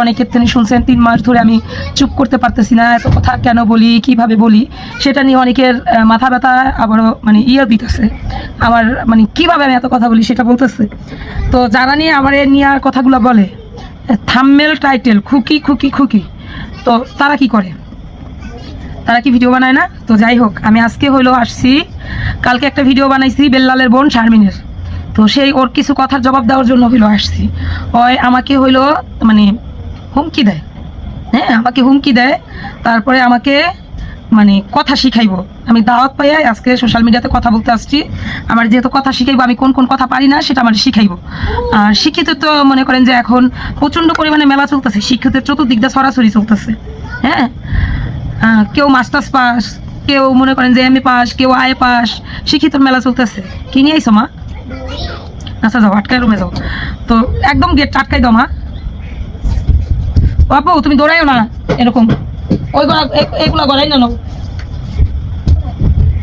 অনেক ক্ষেত্রে শুনছেন 3 মাস ধরে আমি চুপ করতে পারতেছি না, এত কথা কেন বলি, কিভাবে বলি, সেটা নিয়ে অনেকের মাথা ব্যথা, আবারও মানে দিতেছে আমার, মানে কিভাবে আমি এত কথা বলি সেটা বলতেছে। তো যারা নিয়ে আমার এ নিয়ে কথাগুলো বলে, থাম্বনেল টাইটেল খুকি খুকি খুকি, তো তারা কি করে? তারা কি ভিডিও বানায় না? তো যাই হোক, আমি আজকে হইলো আসছি, কালকে একটা ভিডিও বানাইছি বেল্লালের বোন শারমিনের, তো সেই ওর কিছু কথার জবাব দেওয়ার জন্য হইলো আসছি। ওই আমাকে হইলো মানে হুমকি দেয়, হ্যাঁ আমাকে হুমকি দেয়, তারপরে আমাকে মানে কথা শিখাইবো। আমি দাওয়াত পাই আজকে সোশ্যাল মিডিয়াতে কথা বলতে আসছি, আমার যেহেতু কথা শিখাইবো, আমি কোন কোন কথা পারি না সেটা আমার শিখাইবো। আর শিক্ষিত তো মনে করেন যে এখন প্রচণ্ড পরিমাণে মেলা চলতেছে, শিক্ষিতের চতুর্দিক দিয়ে ছড়াছড়ি চলতেছে। হ্যাঁ, কেউ মাস্টার্স পাস, কেউ মনে করেন যে এমএ পাস, কেউ আই পাস, শিক্ষিতর মেলা চলতেছে। কি নিয়ে আইসো মা? আচ্ছা যাও, আটকায় রুমে যাও। তো একদম গেট আটকাই দাও মা। বাবু তুমি দৌড়াইও না এরকম, ওই এগুলো গড়াই না,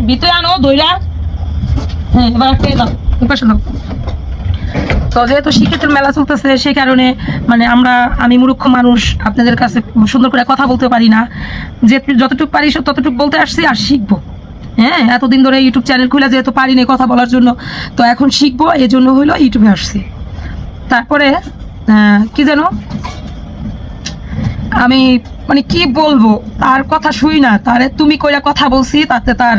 ভিতরে আনো দইরা। হ্যাঁ এবার আটকে দাও, পাশে দাও। তো যেহেতু শিক্ষিতের মেলা চলতেছে সেই কারণে মানে আমি মূর্খ মানুষ, আপনাদের কাছে সুন্দর করে কথা বলতে পারি না, যে যতটুকু পারি ততটুকু বলতে আসছি আর শিখবো। হ্যাঁ, এতদিন ধরে ইউটিউব চ্যানেল খুলে যেহেতু পারি না কথা বলার জন্য, তো এখন শিখবো, এই জন্য হইলো ইউটিউবে আসছি। তারপরে কি যেন আমি মানে কি বলবো, তার কথা শুই না, তারে তুমি কইরা কথা বলছি, তাতে তার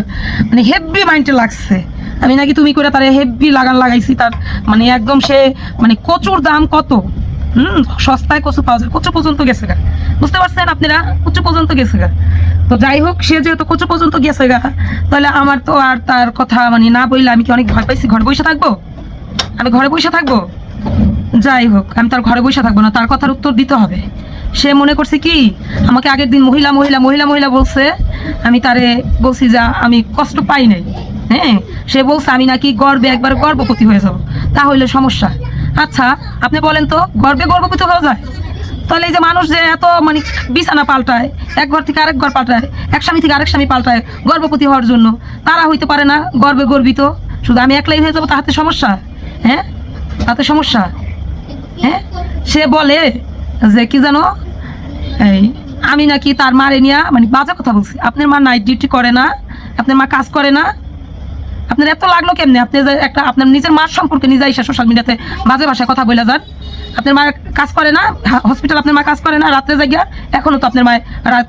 মানে হেভি মাইন্ডে লাগছে, আমি নাকি তুমি করে তারে হেভি লাগাইছি। তার মানে একদম সে মানে কচুর দাম কত, সস্তায় কচু পাওয়া যায়, কচু পর্যন্ত গেছে গা, বুঝতে পারছেন আপনারা, কচু পর্যন্ত গেছে গা। তো যাই হোক, সে যেহেতু কচু পর্যন্ত গেছে গা, তাহলে আমার তো আর তার কথা মানে না বললে আমি কি অনেক ভয় পাইছি? ঘরে বসে থাকবো? আমি ঘরে বসে থাকবো? যাই হোক, আমি তার ঘরে বসে থাকবো না, তার কথার উত্তর দিতে হবে। সে মনে করছে কি আমাকে আগের দিন মহিলা মহিলা মহিলা মহিলা বলছে, আমি তারে বলছি যে আমি কষ্ট পাই নাই। হ্যাঁ, সে বলছে আমি নাকি গর্বে একবার গর্ভবতী হয়ে যাবো, তাহলে সমস্যা। আচ্ছা আপনি বলেন তো, গর্বে গর্ভবতী হয়ে যায়? তাহলে এই যে মানুষ যে এত মানে বিছানা পাল্টায়, এক ঘর থেকে আরেক ঘর পাল্টায়, এক স্বামী থেকে আরেক স্বামী পাল্টায় গর্ভবতী হওয়ার জন্য, তারা হইতে পারে না গর্বে গর্বিত? শুধু আমি একলাই হয়ে যাবো তাহাতে সমস্যা? হ্যাঁ, তাতে সমস্যা? হ্যাঁ, সে বলে যে কি জানো, এই আমি নাকি তার মারে নিয়ে মানে বাজে কথা বলছি। আপনার মা নাইট ডিউটি করে না? আপনার মা কাজ করে না? আপনার এত লাগলো কেমনে? আপনি যে একটা আপনার নিজের মার সম্পর্কে নিজে এসে সোশ্যাল মিডিয়াতে বাজে ভাষায় কথা বলে যান। আপনার মা কাজ করে না? হসপিটাল আপনার মা কাজ করে না? রাত্রে জায়গা এখনো তো আপনার মায়ের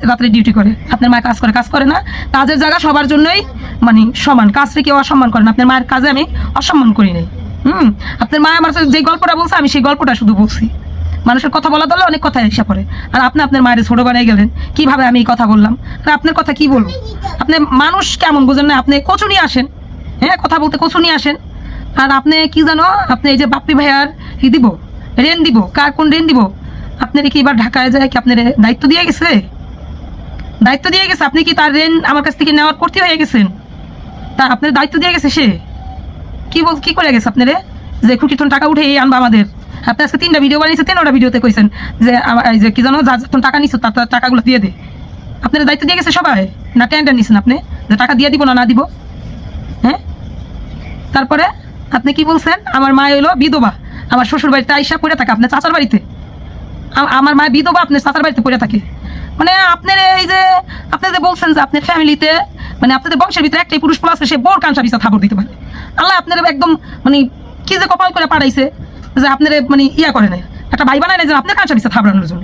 রাত্রে ডিউটি করে, আপনার মা কাজ করে না? কাজের জায়গা সবার জন্যই মানে সমান, কাজকে কেউ অসম্মান করে না। আপনার মায়ের কাজে আমি অসম্মান করি নাই। আপনার মা আমার যে গল্পটা বলছে আমি সেই গল্পটা শুধু বলছি। মানুষের কথা বলা দলে অনেক কথা এসে পড়ে, আর আপনি আপনার মায়ের ছোট বানিয়ে গেলেন কিভাবে আমি এই কথা বললাম, আর আপনার কথা কি বলবো? আপনি মানুষ কেমন বুঝেন না? আপনি কচু নিয়ে আসেন, হ্যাঁ কথা বলতে কচু নিয়ে আসেন, আর আপনি কি জানো, আপনি এই যে বাপ্পি ভাইয়ার কি দিব, রেন দিব, কার কোন রেন দিব? আপনার কি এবার ঢাকায় যায় কি আপনার দায়িত্ব দিয়ে গেছে? দায়িত্ব দিয়ে গেছে, আপনি কি তার রেন আমার কাছ থেকে নেওয়ার করতে হয়ে গেছেন? তা আপনার দায়িত্ব দিয়ে গেছে সে, কি করে গেছে আপনারে যে খুঁটিতন টাকা উঠে আনবা আমাদের? আপনি আজকে 3টা ভিডিও বানিয়েছে, 3টা ভিডিওতে কইছেন যে এই যে কি জানো, যার যখন টাকা নিছো তার টাকাগুলো দিয়ে দে। আপনার দায়িত্ব দিয়ে গেছে সবাই, না টেন্ডার নিছেন আপনি যে টাকা দিয়ে দিব না দিব? হ্যাঁ, তারপরে আপনি কি বলছেন আমার মা হইলো বিধবা, আমার শ্বশুর বাড়িতে আইসা পড়ে থাকে আপনার চাচার বাড়িতে। আমার মা বিধবা, আপনার চাচার বাড়িতে পড়ে থাকে। মানে আপনার এই যে আপনি যে বলছেন যে আপনার ফ্যামিলিতে মানে আপনাদের বংশের ভিতরে একটাই পুরুষ প্লাস সে বোর কাঁচা বিচার থাবর দিতে পারে। আল্লাহ আপনার একদম মানে কি যে কপাল করে পাঠাইছে যে আপনার মানে করে নাই, একটা ভাই বানায় নাই যে আপনার কাঁচা বিচার থাবড়ানোর জন্য,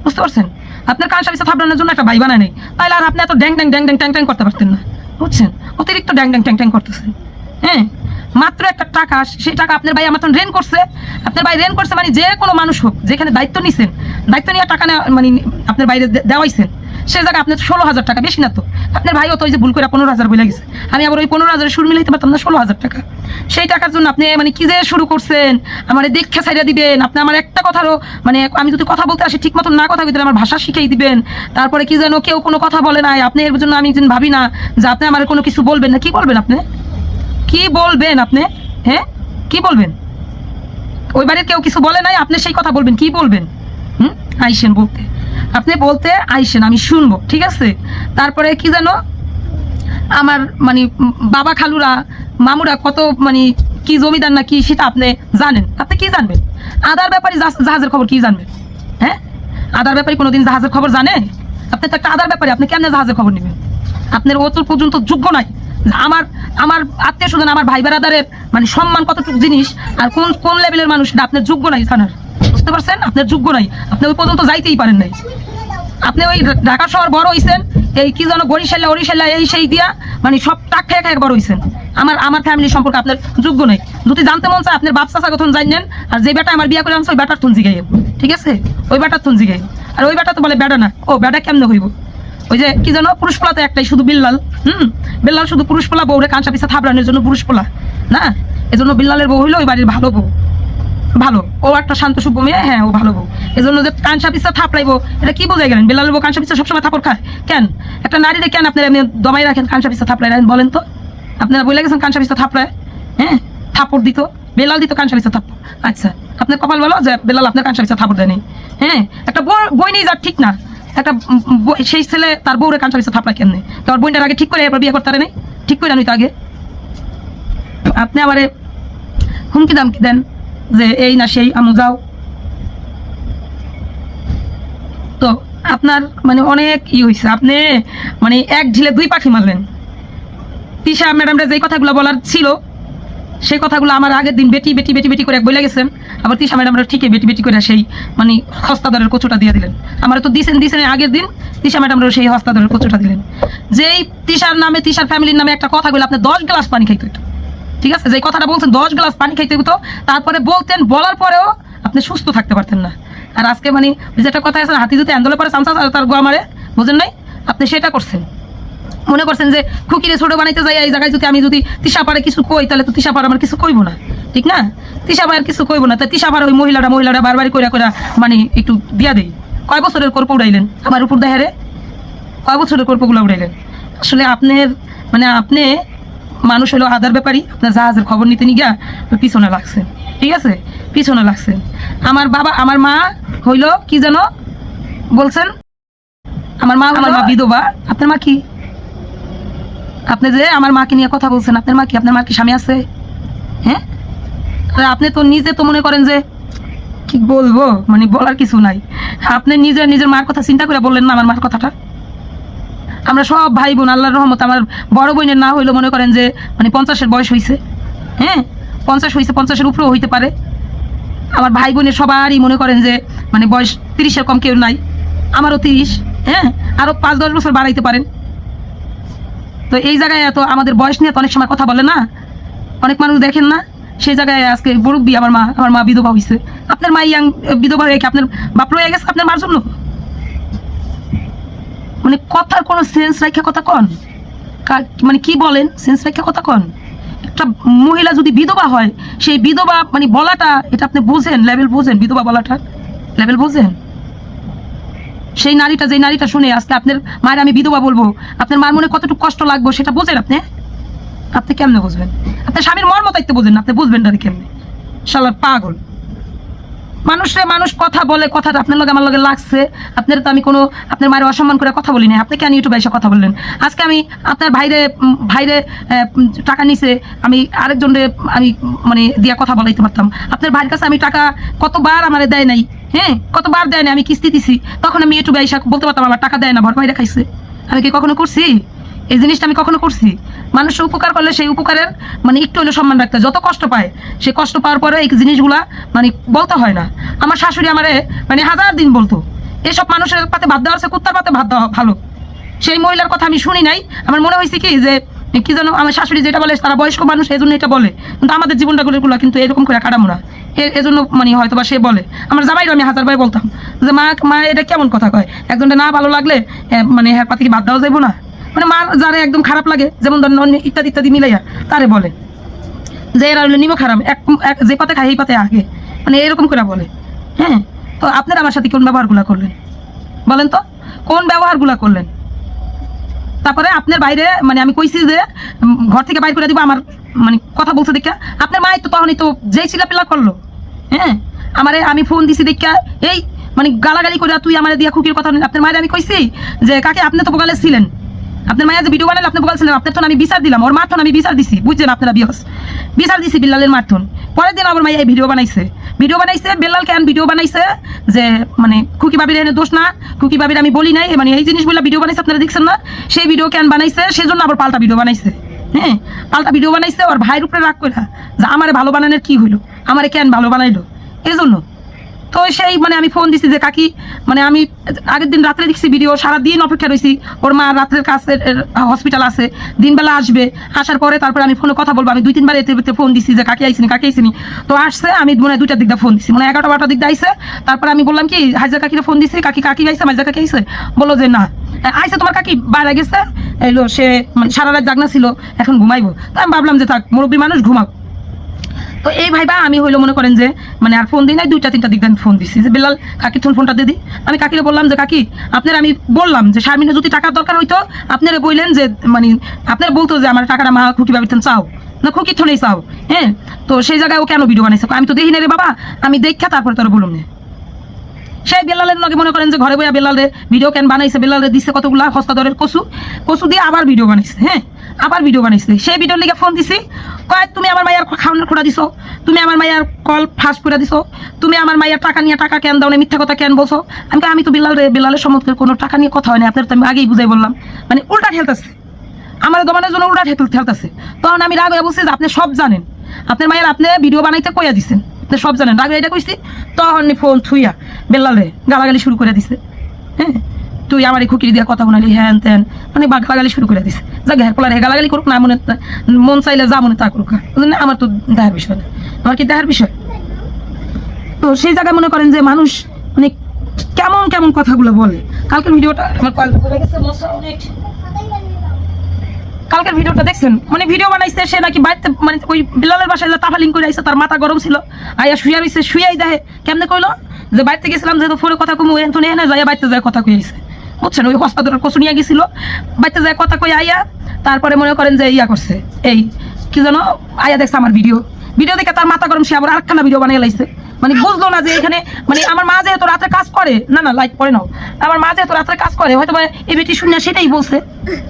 বুঝতে পারছেন? আপনার কাঁচা বিচার থাবড়ানোর জন্য একটা ভাই বানায় নাই, তাইলে আর আপনি এত ড্যাং ড্যাং ড্যাং ড্যাং ট্যাং ট্যাং করতে পারতেন না, বুঝছেন? অতিরিক্ত ড্যাং ড্যাং ট্যাং ট্যাং করতেছেন। হ্যাঁ, মাত্র একটা টাকা, সেই টাকা আপনার ভাই আমার রেন করছে। আপনার ভাই রেন করছে মানে যে কোনো মানুষ হোক, যেখানে দায়িত্ব নিছেন, দায়িত্ব নিয়ে টাকা মানে আপনার বাইরে দেওয়াইছেন, সেই জায়গায় আপনার 16,000 টাকা, বেশি না তো? আপনার ভাইও তো ওই যে ভুল করে 15,000 বলে গেছে, আমি আবার ওই 15,000 সুর মিলাইতে পারতাম না 16,000 টাকা। সেই টাকার জন্য আপনি মানে কি যে শুরু করছেন, আমার দীক্ষা ছাইড়া দিবেন, আপনি আমার একটা কথারও মানে আমি যদি কথা বলতে আসি ঠিক মতন না কথা বলতে আমার ভাষা শিখিয়ে দিবেন। তারপরে কি যেন কেউ কোনো কথা বলে নাই, আপনি এর জন্য আমি ভাবি না যে আপনি আমার কোনো কিছু বলবেন না। কি বলবেন আপনি? কি বলবেন আপনি? হ্যাঁ, কি বলবেন? ওই বাড়ির কেউ কিছু বলে নাই, আপনি সেই কথা বলবেন? কি বলবেন? আইসেন বলতে, আপনি বলতে আইসেন, আমি শুনবো, ঠিক আছে? তারপরে কি জানো, আমার মানে বাবা খালুরা মামুরা কত মানে কি জমিদার না কি সেটা আপনি জানেন? আপনি কি জানবেন? আদার ব্যাপারে জাহাজের খবর কি জানবেন? হ্যাঁ, আদার ব্যাপারে কোনোদিন জাহাজের খবর জানে? আপনি তো একটা আদার ব্যাপারে, আপনি কেমনে জাহাজের খবর নেবেন? আপনার অত পর্যন্ত যোগ্য নাই। আমার আমার আত্মীয় স্বজন, আমার ভাই বেড়াদারের মানে সম্মান কতটুকু জিনিস আর কোন কোন লেভেলের মানুষ, আপনার যোগ্য নাই জানার। বুঝতে পারছেন? আপনার যোগ্য নাই, আপনি ওই পর্যন্ত যাইতেই পারেন নাই। আপনি ওই ঢাকা শহর বড় হইছেন, এই কি যেন বরিশাল্লা এই সেই দিয়া মানে সব টাক খেয়ে খেয়ে বড় হইছেন। আমার ফ্যামিলি সম্পর্কে আপনার যোগ্য নাই। যদি জানতে মন চায় আপনার বাপ চাচা কথন জানেন, আর যে বেটা আমার বিয়ে করে আনছে ওই বেটার থুন জিগাই, ঠিক আছে? ওই বেটার থুন জিগাই। আর ওই বেটা তো বলে বেটা না, ও বেটা কেমনে হইব? ওই যে কি যেন পুরুষ পোলা তো একটাই, শুধু বিল্লাল। বিল্লাল শুধু পুরুষ পোলা, বউরে কাঁচা পিছা থাপড়ানোর জন্য পুরুষ পোলা না। এজন্য বিল্লালের বউ হইলো ওই বাড়ির ভালো বউ, ভালো। ও একটা শান্ত সভ্য মেয়ে, হ্যাঁ ও ভালো বউ। এজন্য যে কাঁচা পিছা থাপড়াইবো, এটা কি বোঝাই গেলেন? বিল্লালের বউ কাঁচা পিছা সবসময় থাপড় খায় কেন? একটা নারীরে কেন আপনারা এমনি দমাই রাখেন কাঁচা পিছা থাপড়াই রাখেন বলেন তো? আপনারা বলে গেছেন কাঁচা পিছা থাপড়ায়, হ্যাঁ থাপড় দিত, বেলাল দিত কাঁচা পিছা থাপড়। আচ্ছা, আপনার কপাল বলো যে বেলাল আপনার কাঁচা পিছা থাপড় দেয়নি। হ্যাঁ, একটা বই নেই যার ঠিক না, একটা সেই ছেলে তার বউরে কাঁচা পিছা থাপড়ায় কেমনে? তোর বোনটার আগে ঠিক করে এরপর বিয়ে করতে পারে নাই? ঠিক করে আনি তো আগে। আপনি আবার হুমকি দামকি দেন যে এই না সেই, আমু যাও। তো আপনার মানে অনেক হয়েছে, আপনি মানে এক ঢিলে দুই পাখি মারলেন। তিশা ম্যাডামরা যেই কথাগুলো বলার ছিল সেই কথাগুলো আমার আগের দিন বেটি বেটি বেটি বেটি করে বলে গেছেন। আবার তিশা ম্যাডামরা ঠিকই বেটি বেটি করে সেই মানে হস্তাদরের কচুটা দিয়ে দিলেন। আমার তো দিছেন আগের দিন, তিশা ম্যাডামরা সেই হস্তাদরের কচুটা দিলেন। যেই তিশার নামে, তিশার ফ্যামিলির নামে একটা কথা বলে আপনি 10 গ্লাস পানি খাইতে হইতো, ঠিক আছে? যে কথাটা বলছেন 10 গ্লাস পানি খাইতে হতো, তারপরে বলতেন, বলার পরেও আপনি সুস্থ থাকতে পারতেন না। আর আজকে মানে যেটা কথা আছে, হাতি যদি আন্দোলন করে চামচা তার গোয়া মারে, বুঝেন নাই? আপনি সেটা করছেন, মনে করছেন যে খুকিরে ছোট বানাইতে যাই এই জায়গায় যদি আমি যদি তিশা পারে কিছু কই, তাহলে তো তিশা পারে আমার কিছু কইব না, ঠিক না? তিশা পারে কিছু কইব না, তাই তিশা পারে ওই মহিলাটা বারবার কইরা মানে একটু দিয়া দেই। কয় বছরের কর্প উড়াইলেন আমার উপর দেহারে, কয় বছরের কর্পগুলো উড়াইলেন? আসলে আপনার মানে আপনি মানুষ হলো আদার ব্যাপারী, আপনার জাহাজের খবর নিতে নিয়ে গিয়া পিছনে লাগছেন, ঠিক আছে? পিছনে লাগছেন। আমার বাবা, আমার মা হইলো কি যেন বলছেন, আমার মা বিধবা। আপনার মা কি? আপনি যে আমার মাকে নিয়ে কথা বলছেন, আপনার মা কি? আপনার মার কি স্বামী আছে? হ্যাঁ, আপনি তো নিজে তো মনে করেন যে কি বলবো, মানে বলার কিছু নাই। আপনি নিজের মার কথা চিন্তা করে বললেন না আমার মার কথাটা। আমরা সব ভাই বোন, আল্লাহর রহমত আমার বড় বোনের না হইলো মনে করেন যে মানে 50-এর বয়স হয়েছে, হ্যাঁ 50 হয়েছে, 50-এর উপরেও হইতে পারে। আমার ভাই বোনের সবারই মনে করেন যে মানে বয়স 30-এর কম কেউ নাই, আমারও 30, হ্যাঁ আরো 5-10 বছর বাড়াইতে পারেন। তো এই জায়গায় এত আমাদের বয়স নিয়ে তো অনেক সময় কথা বলে না, অনেক মানুষ দেখেন না, সেই জায়গায় আজকে মুরব্বি আমার মা বিধবা হয়েছে। আপনার মা ইয়াং বিধবা হয়ে কি আপনার বাপ রয়ে গেছে আপনার মার জন্য? মানে কথার কোনো সেন্স রাখা কথা কন, মানে কি বলেন সেন্স রাখা কথা কন। একটা মহিলা যদি বিধবা হয়, সেই বিধবা মানে বলাটা, এটা আপনি বোঝেন, লেভেল বোঝেন, বিধবা বলাটা লেভেল বোঝেন? সেই নারীটা, যে নারীটা শুনে আজকে আপনার মায়ের আমি বিধবা বলবো, আপনার মার মনে কতটুকু কষ্ট লাগবে সেটা বোঝেন আপনি? আপনি কেমনে বুঝবেন? আপনার স্বামীর মর্ম তাইতে বোঝেন না, আপনি বুঝবেন না কেমনে? শালার পাগল মানুষ কথা বলে, কথাটা আপনার লগে আমার লগে লাগছে। আপনার তো আমি কোনো আপনার মায়ের অসম্মান করে কথা বলি না। আপনি কেন ইউটিউবে এসে কথা বললেন? আজকে আমি আপনার ভাইরে টাকা নিছে, আমি আরেকজনের আমি মানে দিয়া কথা বলাইতে পারতাম। আপনার ভাইয়ের কাছে আমি টাকা কতবার আমার দেয় নাই, হ্যাঁ কতবার দেয় নাই, আমি কিস্তি দিছি, তখন আমি ইউটিউবে এসে বলতে পারতাম আমার টাকা দেয় না, ভর ভাইরা খাইছে। আমি কি কখনো করছি এই জিনিসটা? আমি কখনো করছি? মানুষের উপকার করলে সেই উপকারের মানে একটু হলে সম্মান রাখতে, যত কষ্ট পায় সেই কষ্ট পাওয়ার পরে এই জিনিসগুলা মানে বলতে হয় না। আমার শাশুড়ি আমারে মানে 1000 দিন বলতো, এসব মানুষের পাতে ভাত দেওয়া আছে, কুত্তার পাতে ভাত দেওয়া ভালো। সেই মহিলার কথা আমি শুনি নাই, আমার মনে হয়েছে কি যে কি যেন আমার শাশুড়ি যেটা বলে, তারা বয়স্ক মানুষ এই জন্য এটা বলে, কিন্তু আমাদের জীবনটা গুলো কিন্তু এরকম করে কাটামো না, এজন্য মানে হয়তো বা সে বলে। আমার জামাইরও আমি 1000 বার বলতাম যে মা এটা কেমন কথা কয়, একজনটা না ভালো লাগলে মানে হ্যাঁ পাতে কি ভাত দেওয়া যাবো না, মানে মার যারা একদম খারাপ লাগে, যেমন ধরেন ইত্যাদি মিলাইয়া তারে বলে যে এরা হলো নিমক হারাম, যে পাতে খায় এই পাতে আগে, মানে এরকম করে বলে। হ্যাঁ, তো আপনারা আমার সাথে কোন ব্যবহারগুলা করলেন বলেন তো, কোন ব্যবহারগুলা করলেন? তারপরে আপনার বাইরে মানে আমি কইছি যে ঘর থেকে বাইর করে দিব, আমার মানে কথা বলছে দেখা আপনার মায়ের তো তখনই তো যেই চিলাপিলা করলো, হ্যাঁ আমারে আমি ফোন দিছি দেখা এই মানে গালাগালি করে তুই আমার দিয়া খুকির কথা। আপনার মায়ের আমি কইছি যে কাকে আপনি তো বোগালে ছিলেন, আপনার মায়ের যে ভিডিও বানালে আপনি বোগাল ছিলেন, আপনার তো আমি বিচার দিলাম, ওর মারথন আমি বিচার দিছি, বুঝছেন আপনারা বিচার দিছি বিল্লালের মারথন। পরের দিন আমার মাইয়া এই ভিডিও বানাইছে, ভিডিও বানাইছে বেলাল কেন ভিডিও বানাইছে যে মানে খুকি বাবির এনে দোষ না, খুকি বাবির আমি বলি নাই, মানে এই জিনিসগুলো ভিডিও বানাইছে আপনারা দেখছেন না, সেই ভিডিও কেন বানাইছে সেজন্য আবার পাল্টা ভিডিও বানাইছে। হ্যাঁ, পাল্টা ভিডিও বানাইছে ওর ভাইয়ের উপরে রাগ করে যে আমারে ভালো বানানোর কি হইলো, আমারে কেন ভালো বানাইলো এই জন্য। তো সেই মানে আমি ফোন দিছি যে কাকি, মানে আমি আগের দিন রাত্রে দেখছি ভিডিও, সারাদিন অপেক্ষা রয়েছি, ওর মা রাত্রের কাছে হসপিটাল আছে, দিনবেলা আসবে, আসার পরে তারপরে আমি ফোনে কথা বলবো। আমি 2-3 বার এতে ফোন দিছি যে কাকি আইসিনি কাকি আইসিনি, তো আসছে। আমি মনে হয় 2টার দিকটা ফোন দিছি, মানে 11টা-12টার দিকটা আইসে। তারপরে আমি বললাম কি হাইজা কাকিরে ফোন দিছি, কাকি কাকি আইসে, হাইজা কাকি আইসে, বললো যে না আইসে তোমার কাকি বাইরে গেছে, এলো সে মানে সারা রাত জাগনা ছিল, এখন ঘুমাইবো। তাই আমি ভাবলাম যে থাক মুরব্বী মানুষ ঘুমাক। তো এই ভাইবা আমি হইলো মনে করেন যে মানে আর ফোন দিই নাই, 2টা-3টা দিক আমি ফোন দিছি যে বেলাল কাকি তুমি ফোনটা দিয়ে দিই। আমি কাকিরে বললাম যে কাকি আপনার আমি বললাম যে শারমিনের যদি টাকার দরকার হইতো আপনারা বললেন যে মানে আপনারা বলতো যে আমার টাকাটা মা খুকি ভাবিতেন চাও না, খুকি তো নেই চাও। হ্যাঁ, তো সেই জায়গায় ও কেন ভিডিও বানাইছে, আমি তো দেখি না রে বাবা, আমি দেখা তারপরে তোর বলুন না। সেই বেলালের লগে মনে করেন যে ঘরে বইয়া বেলালে ভিডিও কেন বানাইছে, বেলালে দিচ্ছে কতগুলা হস্তা দরের কচু দিয়ে আবার ভিডিও বানাইছে। হ্যাঁ, আবার ভিডিও বানাইছে, সেই ভিডিওর লিগে ফোন দিছি, কয় তুমি আমার মায়ের খাওয়ানোর খোড়া দিছো, তুমি আমার মায়ের কল ফাঁস করে দিছো, তুমি আমার মায়ের টাকা নিয়ে টাকা কেন দাও না, মিথ্যা কথা কেন বলছো। আমি তো বেলালের সম্মুখে কোনো টাকা নিয়ে কথা হয়নি, আপনার তো আমি আগেই বুঝাই বললাম, মানে উল্টা ঠেলতেছে আমার দমানোর জন্য, উল্টা ঠেলতেছে। তখন আমি রাগ হয়ে বলছি যে আপনি সব জানেন, আপনার মায়ের আপনি ভিডিও বানাইতে কইয়া দিচ্ছেন, আপনি সব জানেন, রাগ এটা কইছি। তখন ফোন থুইয়া বেলালে গালাগালি শুরু করে দিছে। হ্যাঁ, তুই আমার এই খুকির দিয়া কথা শোনালি হ্যান ত্যান, মানে গালাগালি শুরু করে দিছে। যাক হ্যাঁ পোলার গালাগালি করুক না, মন চাইলে যা মনে তা করুক, আমার তো দেখার বিষয় না, আমার কি দেখার বিষয়। তো সেই জায়গায় মনে করেন যে মানুষ মানে কেমন কেমন কথাগুলো বলে। কালকের ভিডিওটা আমার কালকের ভিডিওটা দেখছেন, মানে ভিডিও বানাইছে সে নাকি বাড়িতে মানে ওই বিলালের বাসায় তাফালিং করে আইসে, তার মাথা গরম ছিল, আইয়া শুয়া রইছে, শুয়াই দেখে কেমনে কইলো যে বাড়িতে গেছিলাম যেহেতু ফোনে কথা কমু এখান এনে যাইয়া বাড়িতে যায় কথা কই আইছে, বুঝছেন, ওই হসপিটালের কচু নিয়ে গেছিল, বাড়িতে যায় কথা কই আইয়া তারপরে মনে করেন যে ইয়া করছে, এই কি জানো আইয়া দেখছে আমার ভিডিও দেখে তার মাথা গরম, সে আবার আরেকখানা ভিডিও বানিয়ে লাইছে। মানে বুঝলো না যে এখানে মানে আমার মা যেহেতু রাত্রে কাজ করে, না লাইট পরে নাও, আমার মা যেহেতু রাত্রে কাজ করে হয়তো এই বেটি শুনে সেটাই বলছে,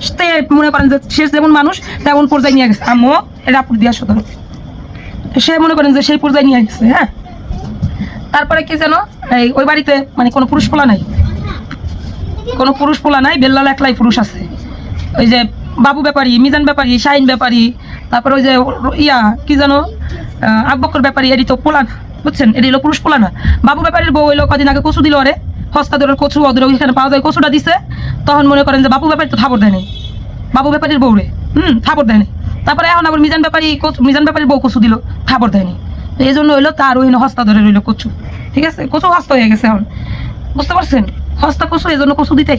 সে মনে করেন যে সে যেমন মানুষ তেমন পর্যায়ে নিয়ে গেছে। আম্মু এটা আপুর দিয়া সদর, সে মনে করেন যে সেই পর্যায়ে নিয়ে গেছে। হ্যাঁ, তারপরে কি যেন এই ওই বাড়িতে মানে কোনো পুরুষ পোলা নাই, বেল্লাল একলাই পুরুষ আছে। ওই যে বাবু ব্যাপারী, মিজান ব্যাপারী, শাহিন ব্যাপারী, তারপর ওই যে ইয়া কি জানো আকবকর ব্যাপারী, এটি তো পোলা না, বুঝছেন, এটি হলো পুরুষ পোলা না। বাবু ব্যাপারীর বউ হইলো কদিন আগে কচু দিল, ওরে হস্তা ধরে কচু ওদের ওইখানে পাওয়া যায়, কচুটা দিছে। তখন মনে করেন যে বাবু ব্যাপারী তো থাপড় দেয় নাই, বাবু ব্যাপারীর বউ রে থাপড় দেয় নাই। তারপরে এখন আবার মিজান ব্যাপারীর বউ কচু দিল, থাপড় দেয়নি। এই জন্য হইলো তার ওই হস্তা ধরে রইলো কচু, ঠিক আছে, কচু হস্ত হয়ে গেছে এখন, বুঝতে পারছেন, হস্তা কচু, এই জন্য কচু দিতে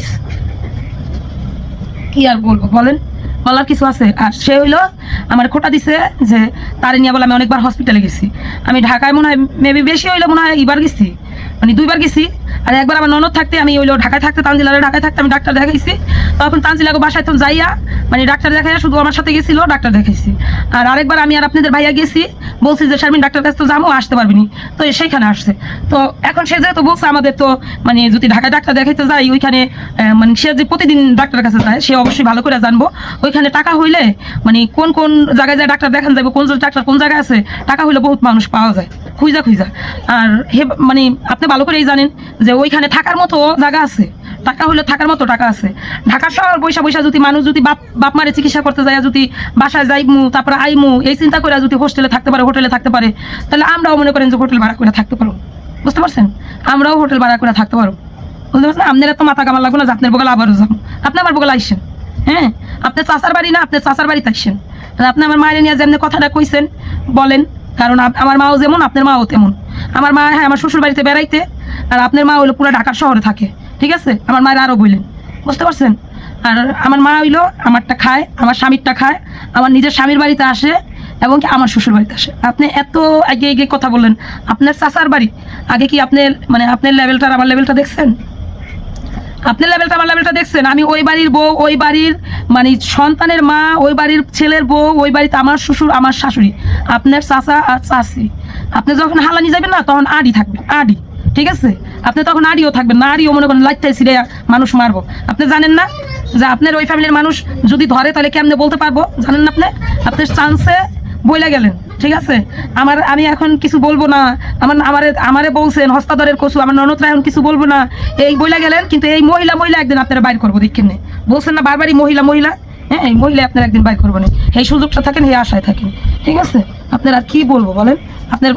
কি আর বলবো বলেন, বলার কিছু আছে। আর সে হইলো আমার খোটা দিছে যে তারে নিয়ে বলে আমি অনেকবার হসপিটালে গেছি, আমি ঢাকায় মনে হয় মেবি বেশি হইলে মনে হয় এবার গেছি, মানে 2বার গেছি। আর একবার আমার ননদ থাকতে আমি হইলো ঢাকায় থাকতে, তানজিলারে ঢাকায় থাকতে আমি ডাক্তার দেখাইছি। তখন তানজিলাকে বাসায় তো যাইয়া মানে ডাক্তার দেখাইয়া শুধু আমার সাথে গেছিল, ডাক্তার দেখাইছি। আর আরেকবার আমি আর আপনাদের ভাইয়া গেছি, বলছি যে শারমিন ডাক্তার কাছে তো যাবো, আসতে পারবিনি, তো সেইখানে আসছে। তো এখন সে যেহেতু বলছে আমাদের তো মানে যদি ঢাকায় ডাক্তার দেখাইতে যাই ওইখানে মানে সে যে প্রতিদিন ডাক্তারের কাছে যায় সে অবশ্যই ভালো করে জানবো ওইখানে টাকা হইলে মানে কোন কোন জায়গায় যায় ডাক্তার দেখান যাবে, কোন ডাক্তার কোন জায়গায় আছে, টাকা হইলে বহুত মানুষ পাওয়া যায় খুঁজা। আর হে মানে আপনি ভালো করেই জানেন যে ওইখানে থাকার মতো জায়গা আছে, টাকা হলে থাকার মতো টাকা আছে। ঢাকা শহর বৈশা যদি মানুষ যদি বাপ মারে চিকিৎসা করতে যায়, যদি বাসায় যাইমু তারপরে আইমু এই চিন্তা করে যদি হোস্টেলে থাকতে পারে, তাহলে আমরাও মনে করেন যে হোটেল ভাড়া করে থাকতে পারবো, বুঝতে পারছেন, আমরাও হোটেল ভাড়া করে থাকতে পারবো, বুঝতে পারছেন। আপনার তো মাথা কামার লাগবে না যে আপনার বগলে আবারও যাবো, আপনি আমার বগলে আইসেন। হ্যাঁ, আপনার চাচার বাড়ি না, আপনার চাচার বাড়িতে আসছেন। আপনি আমার মায়ের নিয়ে যেমনি কথাটা কইছেন বলেন, কারণ আমার মাও যেমন আপনার মাও তেমন। আমার মা হ্যাঁ আমার শ্বশুর বাড়িতে বেড়াইতে, আর আপনার মা হইলো পুরো ঢাকার শহরে থাকে, ঠিক আছে, আমার মায়ের আরও বললেন, বুঝতে পারছেন। আর আমার মা হইলো আমারটা খায়, আমার স্বামীরটা খায়, আমার নিজের স্বামীর বাড়িতে আসে এবং কি আমার শ্বশুর বাড়িতে আসে। আপনি এত এগিয়ে কথা বললেন, আপনার চাচার বাড়ি আগে কি আপনার মানে আপনার লেভেলটা আমার লেভেলটা দেখছেন, আপনার লেভেলটা আমার লেভেলটা দেখছেন। আমি ওই বাড়ির বউ, ওই বাড়ির মানে সন্তানের মা, ওই বাড়ির ছেলের বউ, ওই বাড়িতে আমার শ্বশুর আমার শাশুড়ি, আপনার চাচা আর চাচি। আপনি যখন হালানি যাবেন না তখন আড়ি থাকবেন, আড়ি, ঠিক আছে, আপনি তখন আড়িও থাকবেন না, আড়িও মনে করেন লাইটটাই ছিঁড়ে মানুষ মারবো। আপনি জানেন না যে আপনার ওই ফ্যামিলির মানুষ যদি ধরে তাহলে কেমনে বলতে পারবো, জানেন না আপনি, আপনার চান্সে বইলা গেলেন। ঠিক আছে? আমি এখন কিছু বলবো না। আমারে বলছেন হস্তাধরের কসু, আমার ননদরা এখন কিছু বলবো না এই বইলা গেলেন, কিন্তু এই মহিলা একদিন আপনারা বাইর করবো দেখেন। বলছেন না বারবারই মহিলা, হ্যাঁ এই মহিলা আপনারা একদিন বাইর করবেন। এই সুযোগটা থাকেন, এই আশায় থাকেন, ঠিক আছে? আপনার আর কি বলবো বলেন?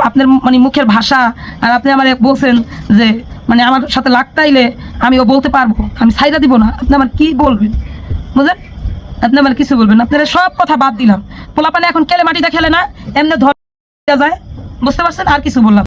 আপনার মানে মুখের ভাষা, আর আপনি আমার বলছেন যে মানে আমার সাথে লাগতাইলে আমিও বলতে পারবো, আমি ছাইরা দিব না। আপনি আমার কি বলবেন বুঝলেন? আপনি আমার কিছু বলবেন? আপনারা সব কথা বাদ দিলাম, পোলাপানে এখন কেলে মাটিটা খেলে না, এমনি ধরা যায়, বুঝতে পারছেন? আর কিছু বললাম